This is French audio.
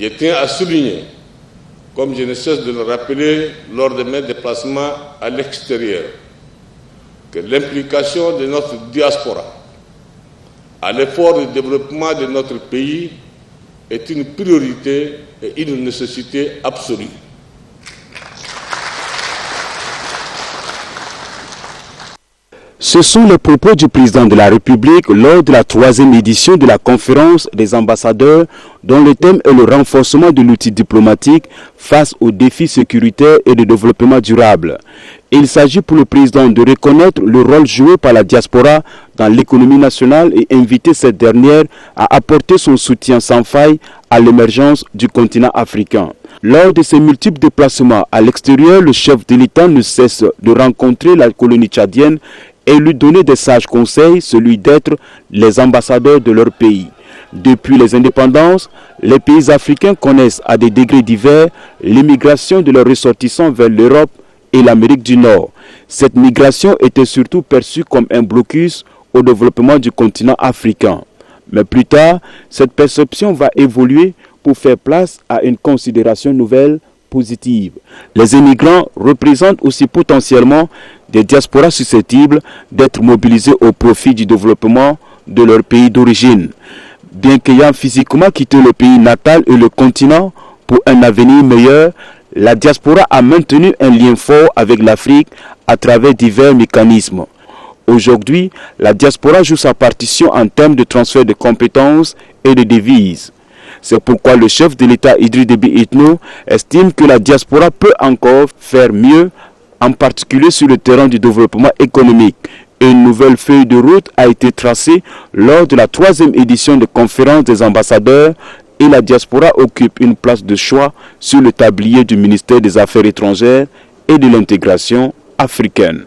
Je tiens à souligner, comme je ne cesse de le rappeler lors de mes déplacements à l'extérieur, que l'implication de notre diaspora à l'effort de développement de notre pays est une priorité et une nécessité absolue. Ce sont les propos du président de la République lors de la 3e édition de la conférence des ambassadeurs dont le thème est le renforcement de l'outil diplomatique face aux défis sécuritaires et de développement durable. Il s'agit pour le président de reconnaître le rôle joué par la diaspora dans l'économie nationale et inviter cette dernière à apporter son soutien sans faille à l'émergence du continent africain. Lors de ses multiples déplacements à l'extérieur, le chef de l'État ne cesse de rencontrer la colonie tchadienne et lui donner des sages conseils, celui d'être les ambassadeurs de leur pays. Depuis les indépendances, les pays africains connaissent à des degrés divers l'immigration de leurs ressortissants vers l'Europe et l'Amérique du Nord. Cette migration était surtout perçue comme un blocus au développement du continent africain. Mais plus tard, cette perception va évoluer pour faire place à une considération nouvelle, positive. Les immigrants représentent aussi potentiellement des diasporas susceptibles d'être mobilisés au profit du développement de leur pays d'origine. Bien qu'ayant physiquement quitté le pays natal et le continent pour un avenir meilleur, la diaspora a maintenu un lien fort avec l'Afrique à travers divers mécanismes. Aujourd'hui, la diaspora joue sa partition en termes de transfert de compétences et de devises. C'est pourquoi le chef de l'État Idriss Déby Itno estime que la diaspora peut encore faire mieux, en particulier sur le terrain du développement économique. Une nouvelle feuille de route a été tracée lors de la 3e édition de conférence des ambassadeurs et la diaspora occupe une place de choix sur le tablier du ministère des Affaires étrangères et de l'intégration africaine.